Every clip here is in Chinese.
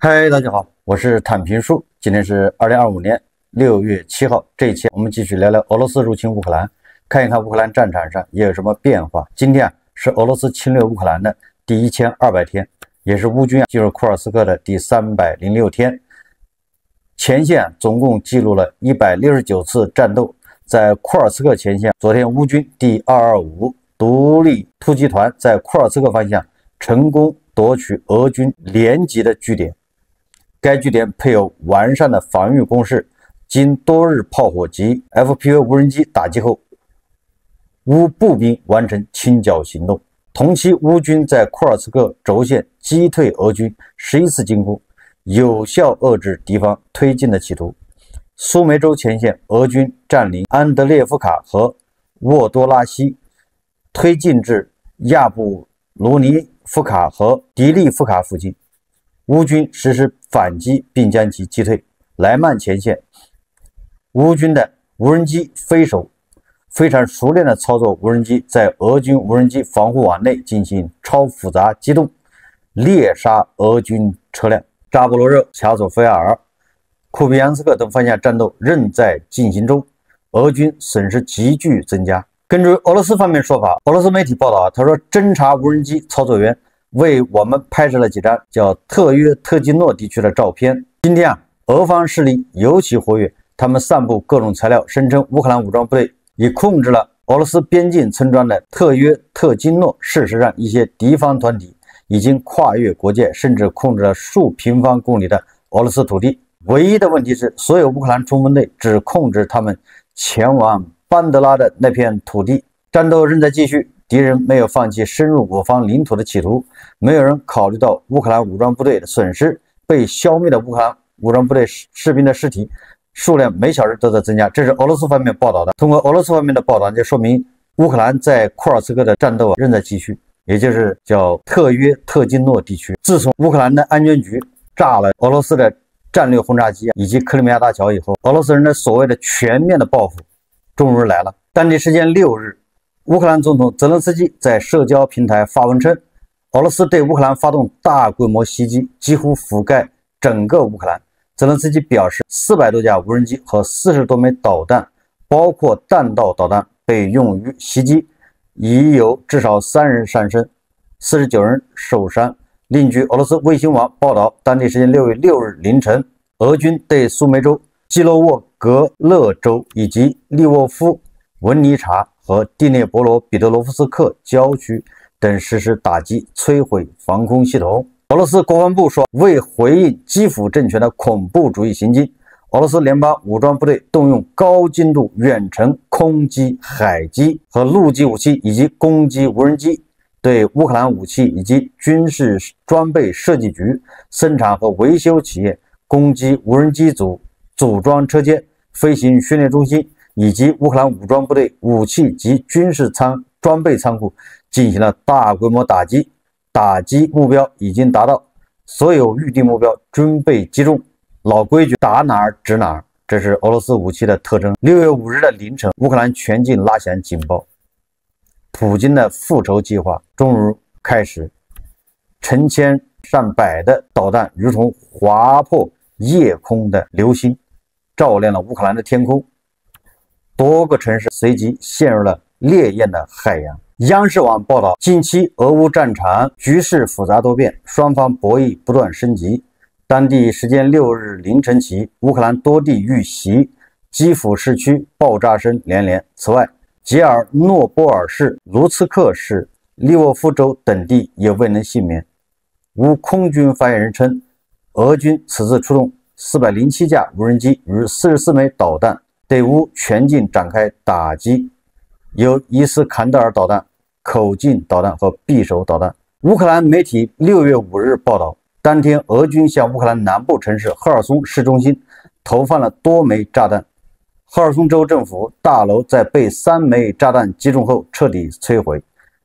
嗨，大家好，我是坦平叔。今天是2025年6月7号，这一期我们继续聊聊俄罗斯入侵乌克兰，看一看乌克兰战场上也有什么变化。今天是俄罗斯侵略乌克兰的第1200天，也是乌军进入库尔斯克的第306天。前线总共记录了169次战斗。在库尔斯克前线，昨天乌军第225独立突击团在库尔斯克方向成功夺取俄军连级的据点。该据点配有完善的防御工事，经多日炮火及 FPV 无人机打击后，乌步兵完成清剿行动。同期，乌军在库尔斯克轴线击退俄军11次进攻，有效遏制敌方推进的企图。苏梅州前线，俄军占领安德烈夫卡和沃多拉西，推进至亚布卢尼夫卡和迪利夫卡附近。乌军实施反击并将其击退。莱曼前线，乌军的无人机飞手非常熟练地操作无人机，在俄军无人机防护网内进行超复杂机动，猎杀俄军车辆。扎波罗热、恰索菲亚尔、库皮扬斯克等方向战斗仍在进行中，俄军损失急剧增加。根据俄罗斯方面说法，俄罗斯媒体报道，他说侦察无人机操作员为我们拍摄了几张叫特约特基诺地区的照片。今天俄方势力尤其活跃，他们散布各种材料，声称乌克兰武装部队已控制了俄罗斯边境村庄的特约特基诺。事实上，一些敌方团体已经跨越国界，甚至控制了数平方公里的俄罗斯土地。唯一的问题是，所有乌克兰冲锋队只控制他们前往班德拉的那片土地。战斗仍在继续，敌人没有放弃深入我方领土的企图，没有人考虑到乌克兰武装部队的损失。被消灭的乌克兰武装部队士兵的尸体数量每小时都在增加，这是俄罗斯方面报道的。通过俄罗斯方面的报道，就说明乌克兰在库尔斯克的战斗仍在继续，也就是叫特约特基诺地区。自从乌克兰的安全局炸了俄罗斯的战略轰炸机以及克里米亚大桥以后，俄罗斯人的所谓的全面的报复终于来了。当地时间6日，乌克兰总统泽连斯基在社交平台发文称，俄罗斯对乌克兰发动大规模袭击，几乎覆盖整个乌克兰。泽连斯基表示，400多架无人机和40多枚导弹，包括弹道导弹，被用于袭击，已有至少3人丧生，49人受伤。另据俄罗斯卫星网报道，当地时间6月6日凌晨，俄军对苏梅州、基罗沃格勒州以及利沃夫、文尼察和第聂伯罗彼得罗夫斯克郊区等实施打击，摧毁防空系统。俄罗斯国防部说，为回应基辅政权的恐怖主义行径，俄罗斯联邦武装部队动用高精度远程空击、海基和陆基武器以及攻击无人机，对乌克兰武器以及军事装备设计局、生产和维修企业、攻击无人机组、组装车间、飞行训练中心以及乌克兰武装部队武器及军事装备仓库进行了大规模打击，打击目标已经达到，所有预定目标均被击中。老规矩，打哪儿指哪儿，这是俄罗斯武器的特征。6月5日的凌晨，乌克兰全境拉响警报，普京的复仇计划终于开始，成千上百的导弹如同划破夜空的流星，照亮了乌克兰的天空，多个城市随即陷入了烈焰的海洋。央视网报道，近期俄乌战场局势复杂多变，双方博弈不断升级。当地时间6日凌晨起，乌克兰多地遇袭，基辅市区爆炸声连连。此外，杰尔诺波尔市、卢茨克市、利沃夫州等地也未能幸免。乌空军发言人称，俄军此次出动407架无人机与44枚导弹，对乌全境展开打击，有伊斯坎德尔导弹、口径导弹和匕首导弹。乌克兰媒体6月5日报道，当天俄军向乌克兰南部城市赫尔松市中心投放了多枚炸弹。赫尔松州政府大楼在被3枚炸弹击中后彻底摧毁。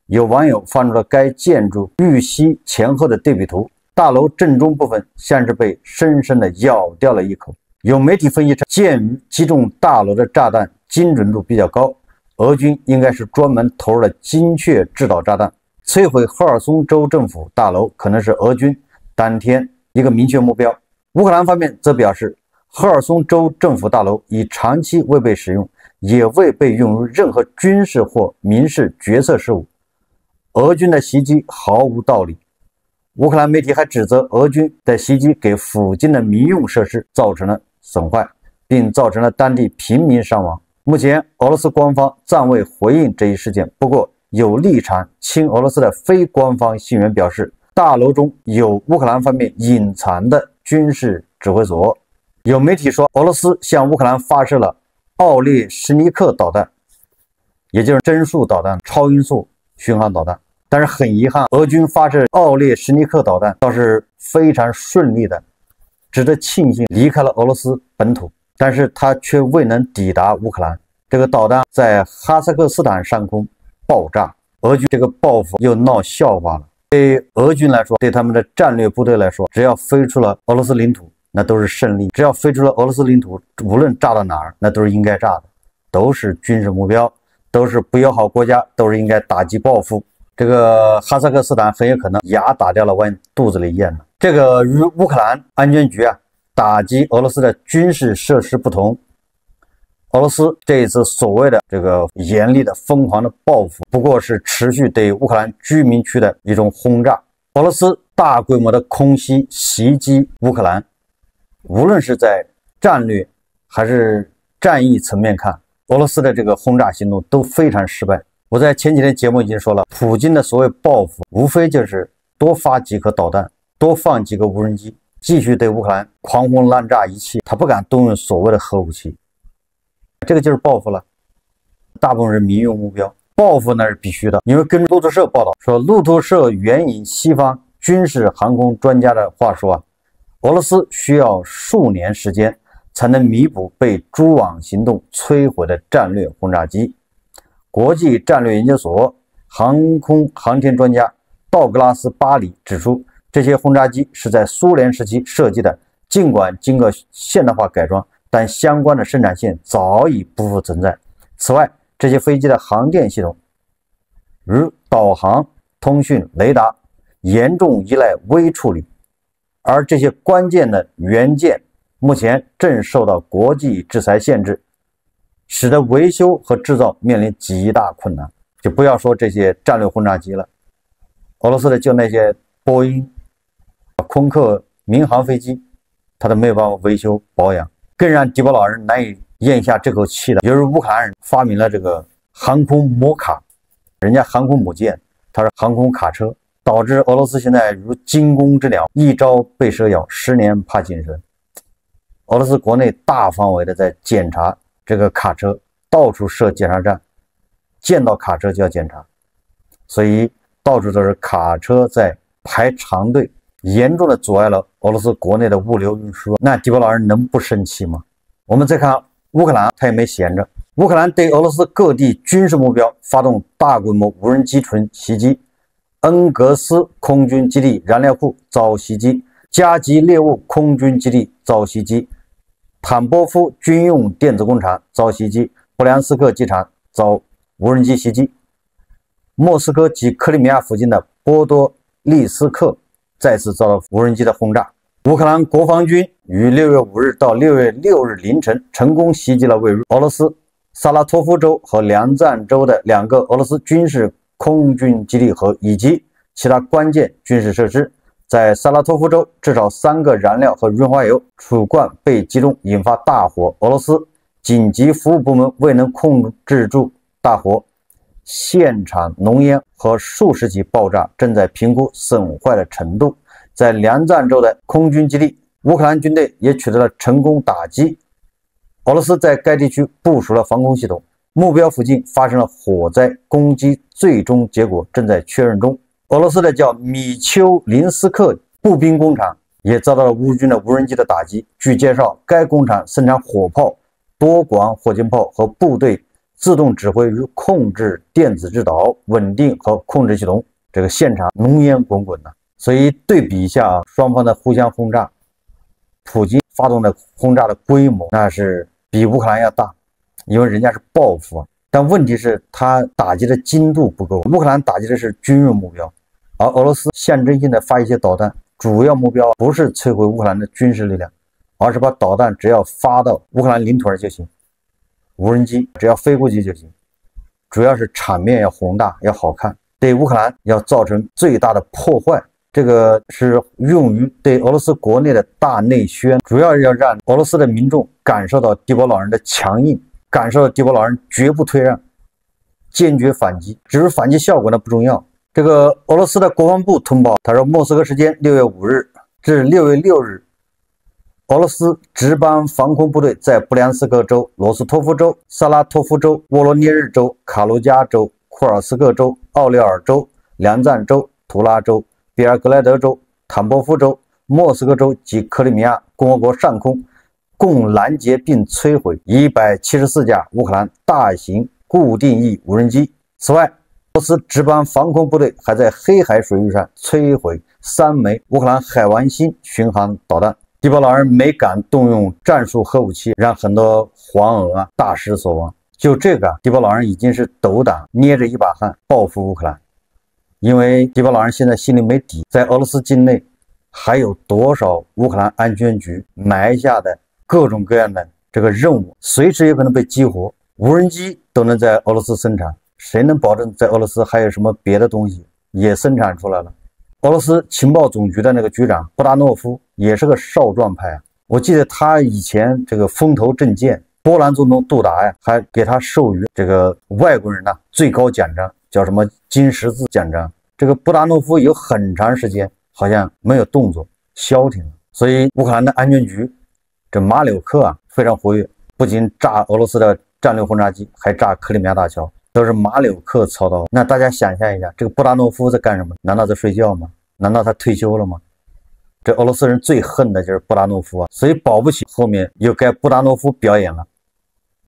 有网友放出了该建筑遇袭前后的对比图，大楼正中部分像是被深深地咬掉了一口。有媒体分析称，鉴于击中大楼的炸弹精准度比较高，俄军应该是专门投入了精确制导炸弹。摧毁赫尔松州政府大楼可能是俄军当天一个明确目标。乌克兰方面则表示，赫尔松州政府大楼已长期未被使用，也未被用于任何军事或民事决策事务。俄军的袭击毫无道理。乌克兰媒体还指责俄军的袭击给附近的民用设施造成了损坏，并造成了当地平民伤亡。目前，俄罗斯官方暂未回应这一事件。不过，有立场亲俄罗斯的非官方信源表示，大楼中有乌克兰方面隐藏的军事指挥所。有媒体说，俄罗斯向乌克兰发射了奥列什尼克导弹，也就是帧数导弹、超音速巡航导弹。但是很遗憾，俄军发射奥列什尼克导弹倒是非常顺利的，值得庆幸离开了俄罗斯本土，但是它却未能抵达乌克兰。这个导弹在哈萨克斯坦上空爆炸，俄军这个报复又闹笑话了。对俄军来说，对他们的战略部队来说，只要飞出了俄罗斯领土，那都是胜利；只要飞出了俄罗斯领土，无论炸到哪儿，那都是应该炸的，都是军事目标，都是不友好国家，都是应该打击报复。这个哈萨克斯坦很有可能牙打掉了往肚子里咽了。这个与乌克兰安全局打击俄罗斯的军事设施不同，俄罗斯这一次所谓的这个严厉的疯狂的报复，不过是持续对乌克兰居民区的一种轰炸。俄罗斯大规模的空袭袭击乌克兰，无论是在战略还是战役层面看，俄罗斯的这个轰炸行动都非常失败。我在前几天节目已经说了，普京的所谓报复，无非就是多发几颗导弹，多放几个无人机，继续对乌克兰狂轰滥炸一气，他不敢动用所谓的核武器，这个就是报复了。大部分是民用目标，报复那是必须的。因为根据路透社报道说，路透社援引西方军事航空专家的话说俄罗斯需要数年时间才能弥补被蛛网行动摧毁的战略轰炸机。国际战略研究所航空航天专家道格拉斯·巴里指出，这些轰炸机是在苏联时期设计的，尽管经过现代化改装，但相关的生产线早已不复存在。此外，这些飞机的航电系统，如导航、通讯、雷达，严重依赖微处理，而这些关键的元件目前正受到国际制裁限制，使得维修和制造面临极大困难。就不要说这些战略轰炸机了，俄罗斯的就那些波音、空客民航飞机，它都没有办法维修保养。更让迪波老人难以咽下这口气的，由于乌克兰人发明了这个航空摩卡，人家航空母舰，它是航空卡车，导致俄罗斯现在如惊弓之鸟，一朝被蛇咬，10年怕井绳。俄罗斯国内大范围的在检查这个卡车，到处设检查站，见到卡车就要检查，所以到处都是卡车在排长队，严重的阻碍了俄罗斯国内的物流运输。那迪波老人能不生气吗？我们再看乌克兰，他也没闲着。乌克兰对俄罗斯各地军事目标发动大规模无人机群袭击，恩格斯空军基地燃料库遭袭击，加吉列沃空军基地遭袭击，坦波夫军用电子工厂遭袭击，布良斯克机场遭无人机袭击，莫斯科及克里米亚附近的波多利斯克再次遭到无人机的轰炸。乌克兰国防军于6月5日到6月6日凌晨成功袭击了位于俄罗斯萨拉托夫州和梁赞州的2个俄罗斯军事空军基地和以及其他关键军事设施。在萨拉托夫州，至少3个燃料和润滑油储罐被击中，引发大火。俄罗斯紧急服务部门未能控制住大火，现场浓烟和数十起爆炸正在评估损坏的程度。在梁赞州的空军基地，乌克兰军队也取得了成功打击。俄罗斯在该地区部署了防空系统，目标附近发生了火灾，攻击最终结果正在确认中。俄罗斯的叫米丘林斯克步兵工厂也遭到了乌军的无人机的打击。据介绍，该工厂生产火炮、多管火箭炮和部队自动指挥与控制电子制导、稳定和控制系统。这个现场浓烟滚滚的，所以对比一下双方的互相轰炸，普京发动的轰炸的规模那是比乌克兰要大，因为人家是报复但问题是他打击的精度不够。乌克兰打击的是军用目标，而俄罗斯象征性的发一些导弹，主要目标不是摧毁乌克兰的军事力量，而是把导弹只要发到乌克兰领土上就行，无人机只要飞过去就行，主要是场面要宏大，要好看，对乌克兰要造成最大的破坏。这个是用于对俄罗斯国内的大内宣，主要要让俄罗斯的民众感受到迪波老人的强硬，感受到迪波老人绝不退让，坚决反击。只是反击效果呢不重要。这个俄罗斯的国防部通报，他说莫斯科时间6月5日至6月6日，俄罗斯值班防空部队在布良斯克州、罗斯托夫州、萨拉托夫州、沃罗涅日州、卡卢加州、库尔斯克州、奥列尔州、梁赞州、图拉州、比尔格莱德州、坦波夫州、莫斯科州及克里米亚共和国上空共拦截并摧毁174架乌克兰大型固定翼无人机。此外，俄罗斯值班防空部队还在黑海水域上摧毁3枚乌克兰海王星巡航导弹。迪波老人没敢动用战术核武器，让很多黄俄大失所望。就这个，迪波老人已经是斗胆捏着一把汗报复乌克兰。因为迪波老人现在心里没底，在俄罗斯境内还有多少乌克兰安全局埋下的各种各样的这个任务，随时有可能被激活。无人机都能在俄罗斯生产，谁能保证在俄罗斯还有什么别的东西也生产出来了？俄罗斯情报总局的那个局长布达诺夫也是个少壮派啊，我记得他以前这个风头正劲，波兰总统杜达呀还给他授予这个外国人最高奖章，叫什么金十字奖章。这个布达诺夫有很长时间好像没有动作，消停了。所以乌克兰的安全局这马柳克非常活跃，不仅炸俄罗斯的战略轰炸机，还炸克里米亚大桥，都是马柳克操刀。那大家想象一下，这个布达诺夫在干什么？难道在睡觉吗？难道他退休了吗？这俄罗斯人最恨的就是布达诺夫所以保不齐后面又该布达诺夫表演了，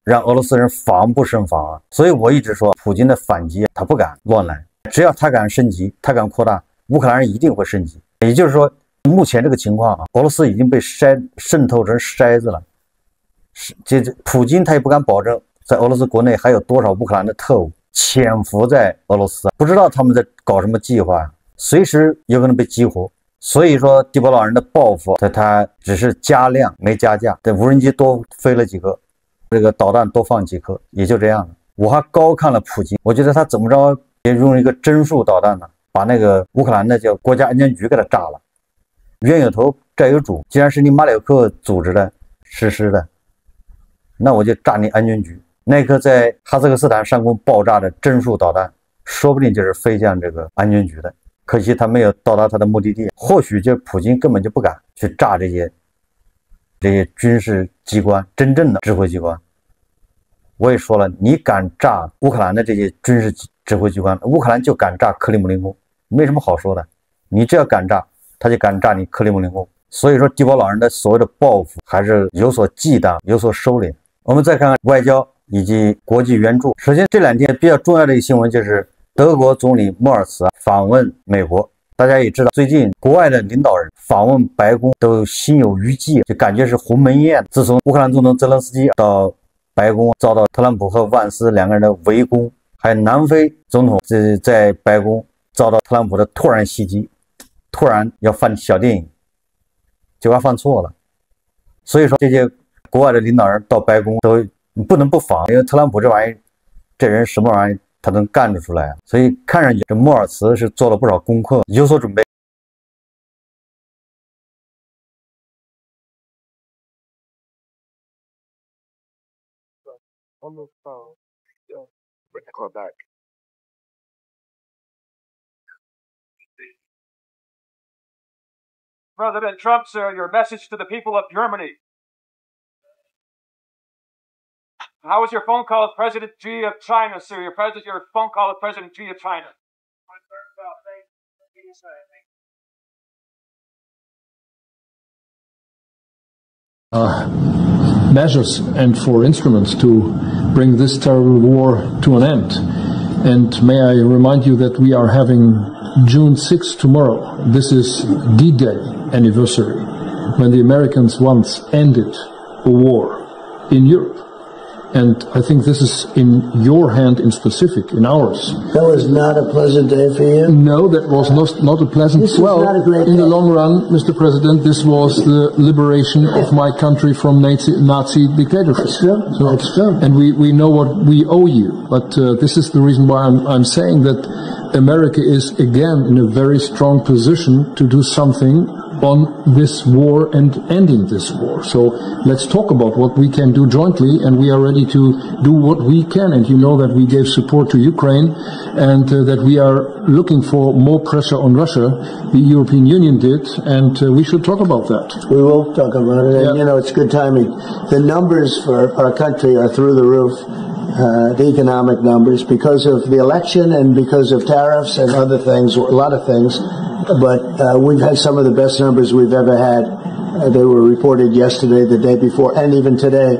让俄罗斯人防不胜防所以我一直说，普京的反击他不敢乱来，只要他敢升级，他敢扩大，乌克兰人一定会升级。也就是说，目前这个情况俄罗斯已经被渗透成筛子了。这普京他也不敢保证在俄罗斯国内还有多少乌克兰的特务潜伏在俄罗斯，不知道他们在搞什么计划，随时有可能被激活。所以说迪波老人的报复他只是加量没加价，这无人机多飞了几个，这个导弹多放几颗，也就这样了。我还高看了普京，我觉得他怎么着也用一个针数导弹把那个乌克兰的叫国家安全局给他炸了。冤有头债有主，既然是你马柳克组织的实施的，那我就炸你安全局。那颗在哈萨克斯坦上空爆炸的针数导弹，说不定就是飞向这个安全局的。可惜他没有到达他的目的地，或许就普京根本就不敢去炸这些军事机关，真正的指挥机关。我也说了，你敢炸乌克兰的这些军事指挥机关，乌克兰就敢炸克里姆林宫，没什么好说的。你只要敢炸，他就敢炸你克里姆林宫。所以说迪波老人的所谓的报复还是有所忌惮，有所收敛。我们再看看外交以及国际援助。首先这2天比较重要的一个新闻就是德国总理莫尔茨访问美国。大家也知道，最近国外的领导人访问白宫都心有余悸，就感觉是鸿门宴。自从乌克兰总统泽连斯基到白宫遭到特朗普和万斯2个人的围攻，还有南非总统在白宫遭到特朗普的突然袭击，突然要放小电影，结果犯错了。所以说这些国外的领导人到白宫都不能不访，因为特朗普这玩意儿，这人什么玩意儿他能干得出来所以看上去这莫尔茨是做了不少功课，有所准备。President Trump, sir, your message to the people of Germany. How was your phone call with President Xi of China, sir? Your phone call with President Xi of China. Measures and for instruments to bring this terrible war to an end. And may I remind you that we are having June 6th tomorrow. This is D-Day anniversary, when the Americans once ended a war in Europe. And I think this is in your hand in specific, in ours. That was not a pleasant day for you? No, that was not a pleasant... This was not a great in day. the long run, Mr. President, this was the liberation of my country from Nazi dictatorship. It's true. So, it's true. And we know what we owe you. But this is the reason why I'm saying that America is again in a very strong position to do something on this war and ending this war. So let's talk about what we can do jointly, and we are ready to do what we can. And you know that we gave support to Ukraine, and that we are looking for more pressure on Russia. The European Union did, and we should talk about that. We will talk about it, and Yeah. you know, it's good timing. The numbers for our country are through the roof, the economic numbers, because of the election and because of tariffs and other things, a lot of things. But we've had some of the best numbers we've ever had. They were reported yesterday, the day before, and even today.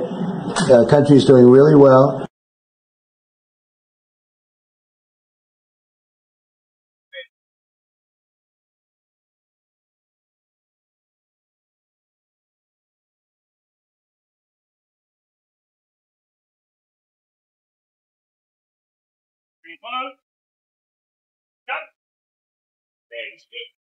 The country's doing really well. Green follow. Cut. Thanks, good.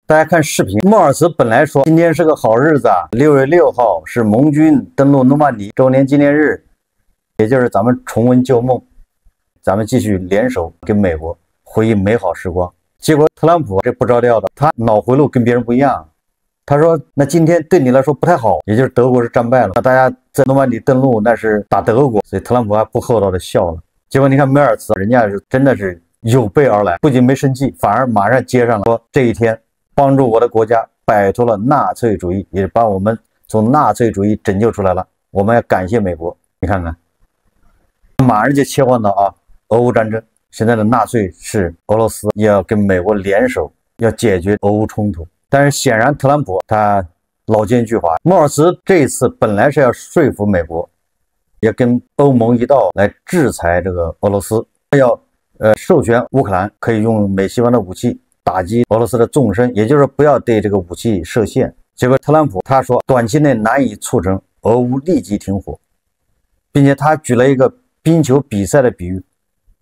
大家看视频，莫尔茨本来说今天是个好日子啊，6月6号是盟军登陆诺曼底周年纪念日，也就是咱们重温旧梦，咱们继续联手跟美国回忆美好时光。结果特朗普这不着调的，他脑回路跟别人不一样，他说那今天对你来说不太好，也就是德国是战败了，那大家在诺曼底登陆那是打德国，所以特朗普还不厚道的笑了。结果你看梅尔茨，人家是真的是有备而来，不仅没生气，反而马上接上了说这一天帮助我的国家摆脱了纳粹主义，也把我们从纳粹主义拯救出来了。我们要感谢美国。你看看，马上就切换到俄乌战争。现在的纳粹是俄罗斯也要跟美国联手，要解决俄乌冲突。但是显然特朗普他老奸巨猾，莫尔茨这一次本来是要说服美国，也跟欧盟一道来制裁这个俄罗斯，要授权乌克兰可以用美西方的武器打击俄罗斯的纵深，也就是不要对这个武器设限。结果特朗普他说短期内难以促成俄乌立即停火，并且他举了一个冰球比赛的比喻，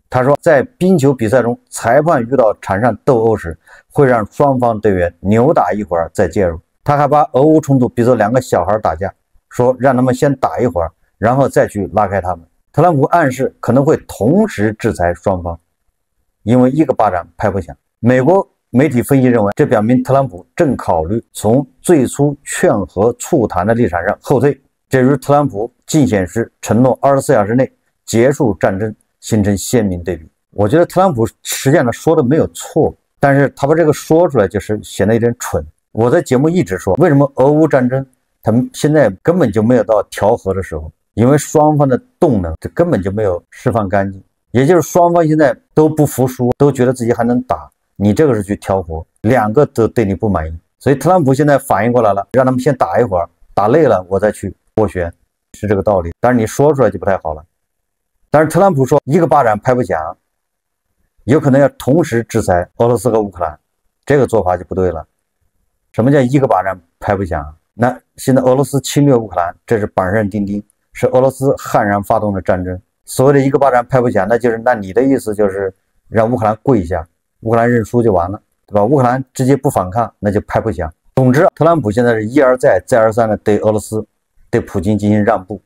他说在冰球比赛中，裁判遇到场上斗殴时，会让双方队员扭打一会儿再介入。他还把俄乌冲突比作两个小孩打架，说让他们先打一会儿，然后再去拉开他们。特朗普暗示可能会同时制裁双方，因为一个巴掌拍不响。美国媒体分析认为，这表明特朗普正考虑从最初劝和促谈的立场上后退，这与特朗普竞选时承诺24小时内结束战争形成鲜明对比。我觉得特朗普实际上说的没有错，但是他把这个说出来就是显得有点蠢。我在节目一直说，为什么俄乌战争他们现在根本就没有到调和的时候，因为双方的动能这根本就没有释放干净，也就是双方现在都不服输，都觉得自己还能打，你这个是去调和，两个都对你不满意，所以特朗普现在反应过来了，让他们先打一会儿，打累了我再去斡旋，是这个道理。但是你说出来就不太好了。但是特朗普说一个巴掌拍不响，有可能要同时制裁俄罗斯和乌克兰，这个做法就不对了。什么叫一个巴掌拍不响？那现在俄罗斯侵略乌克兰，这是板上钉钉，是俄罗斯悍然发动的战争。所谓的一个巴掌拍不响，那就是那你的意思就是让乌克兰跪下，乌克兰认输就完了，对吧？乌克兰直接不反抗，那就拍不响。总之，特朗普现在是一而再再而三的对俄罗斯、对普京进行让步，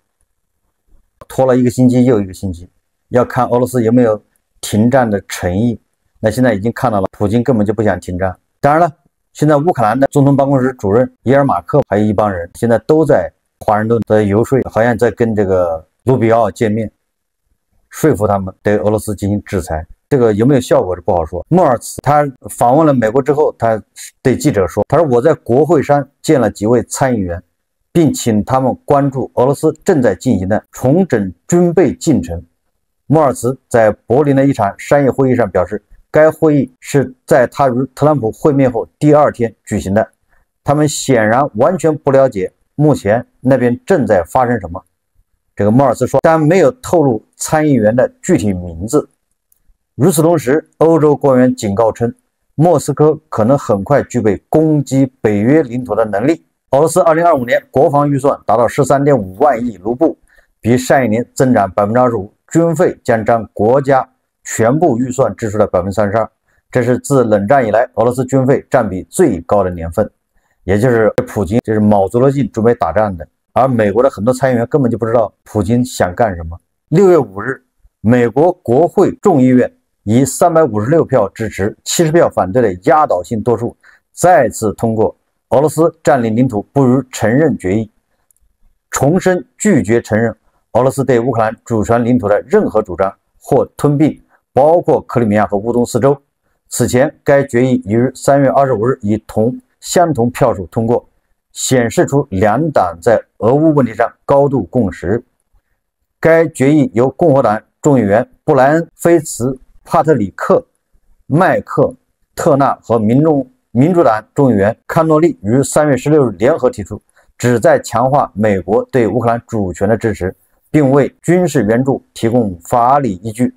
拖了一个星期又一个星期，要看俄罗斯有没有停战的诚意。那现在已经看到了，普京根本就不想停战。当然了，现在乌克兰的总统办公室主任伊尔马克还有一帮人，现在都在华盛顿在游说，好像在跟这个卢比奥见面，说服他们对俄罗斯进行制裁。这个有没有效果是不好说。莫尔茨他访问了美国之后，他对记者说，他说我在国会山见了几位参议员，并请他们关注俄罗斯正在进行的重整军备进程，莫尔茨在柏林的一场商业会议上表示，该会议是在他与特朗普会面后第2天举行的。他们显然完全不了解目前那边正在发生什么。这个莫尔茨说，但没有透露参议员的具体名字。与此同时，欧洲官员警告称，莫斯科可能很快具备攻击北约领土的能力。俄罗斯2025年国防预算达到 13.5 万亿卢布，比上一年增长 25%， 军费将占国家全部预算支出的 32%， 这是自冷战以来俄罗斯军费占比最高的年份。也就是普京这是卯足了劲准备打仗的，而美国的很多参议员根本就不知道普京想干什么。6月5日，美国国会众议院以356票支持、70票反对的压倒性多数，再次通过俄罗斯占领领土不予承认决议，重申拒绝承认俄罗斯对乌克兰主权领土的任何主张或吞并，包括克里米亚和乌东4州。此前，该决议已于3月25日以相同票数通过，显示出两党在俄乌问题上高度共识。该决议由共和党众议员布莱恩·菲茨帕特里克、麦克特纳和民主党众议员康诺利于3月16日联合提出，旨在强化美国对乌克兰主权的支持，并为军事援助提供法理依据。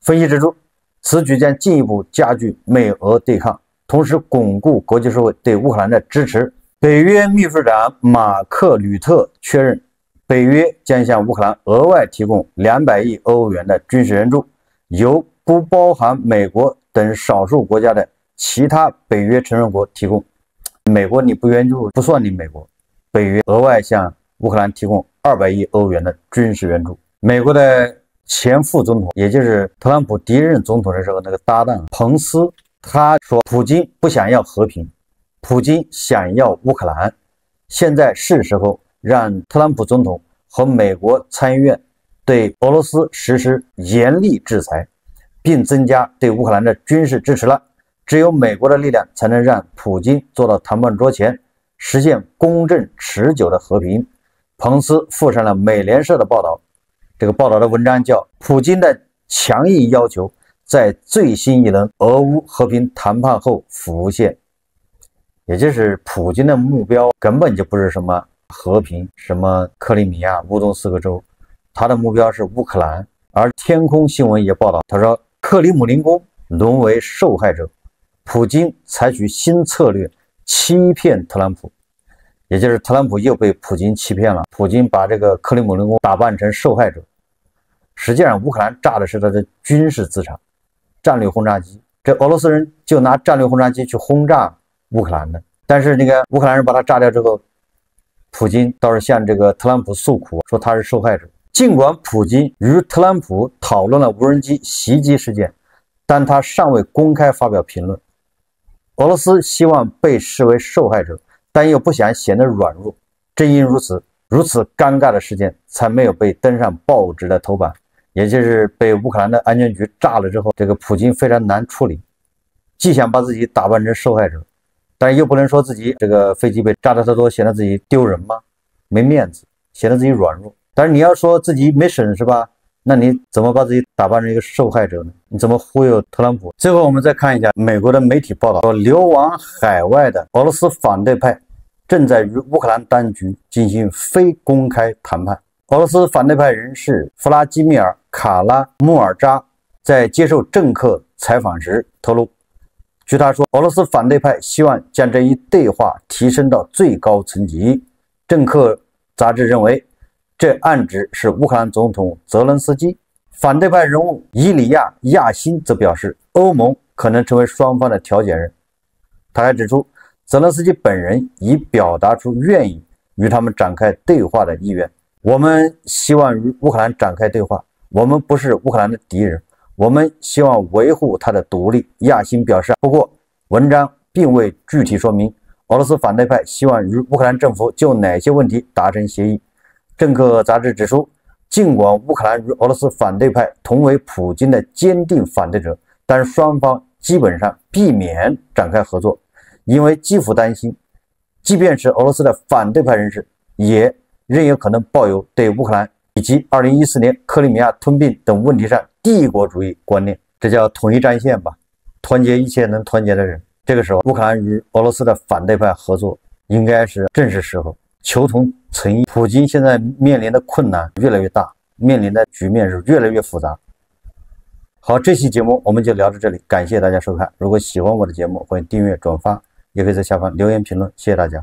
分析指出，此举将进一步加剧美俄对抗，同时巩固国际社会对乌克兰的支持。北约秘书长马克·吕特确认，北约将向乌克兰额外提供200亿欧元的军事援助，由不包含美国等少数国家的其他北约成员国提供。美国你不援助不算你美国，北约额外向乌克兰提供200亿欧元的军事援助。美国的前副总统，也就是特朗普第一任总统的时候那个搭档彭斯，他说普京不想要和平，普京想要乌克兰。现在是时候让特朗普总统和美国参议院对俄罗斯实施严厉制裁，并增加对乌克兰的军事支持了。只有美国的力量才能让普京坐到谈判桌前，实现公正持久的和平。彭斯附上了美联社的报道，这个报道的文章叫《普京的强硬要求在最新一轮俄乌和平谈判后浮现》。也就是普京的目标根本就不是什么和平，什么克里米亚、乌东4个州，他的目标是乌克兰。而天空新闻也报道，他说克里姆林宫沦为受害者，普京采取新策略欺骗特朗普。也就是特朗普又被普京欺骗了，普京把这个克里姆林宫打扮成受害者。实际上乌克兰炸的是他的军事资产，战略轰炸机，这俄罗斯人就拿战略轰炸机去轰炸乌克兰的。但是那个乌克兰人把它炸掉之后，普京倒是向这个特朗普诉苦，说他是受害者。尽管普京与特朗普讨论了无人机袭击事件，但他尚未公开发表评论。俄罗斯希望被视为受害者，但又不想显得软弱。正因如此，如此尴尬的事件才没有被登上报纸的头版。也就是被乌克兰的安全局炸了之后，这个普京非常难处理，既想把自己打扮成受害者，但是又不能说自己这个飞机被炸得太多，显得自己丢人吗？没面子，显得自己软弱。但是你要说自己没损失吧，那你怎么把自己打扮成一个受害者呢？你怎么忽悠特朗普？最后我们再看一下美国的媒体报道，说流亡海外的俄罗斯反对派正在与乌克兰当局进行非公开谈判。俄罗斯反对派人士弗拉基米尔·卡拉穆尔扎在接受政客采访时透露，据他说，俄罗斯反对派希望将这一对话提升到最高层级。政客杂志认为，这暗指是乌克兰总统泽伦斯基。反对派人物伊里亚·亚辛则表示，欧盟可能成为双方的调解人。他还指出，泽伦斯基本人已表达出愿意与他们展开对话的意愿。我们希望与乌克兰展开对话，我们不是乌克兰的敌人，我们希望维护它的独立。亚辛表示，不过文章并未具体说明俄罗斯反对派希望与乌克兰政府就哪些问题达成协议。政客杂志指出，尽管乌克兰与俄罗斯反对派同为普京的坚定反对者，但是双方基本上避免展开合作，因为基辅担心，即便是俄罗斯的反对派人士，也仍有可能抱有对乌克兰以及2014年克里米亚吞并等问题上帝国主义观念，这叫统一战线吧，团结一切能团结的人。这个时候，乌克兰与俄罗斯的反对派合作应该是正是时候，求同存异。普京现在面临的困难越来越大，面临的局面是越来越复杂。好，这期节目我们就聊到这里，感谢大家收看。如果喜欢我的节目，欢迎订阅、转发，也可以在下方留言评论，谢谢大家。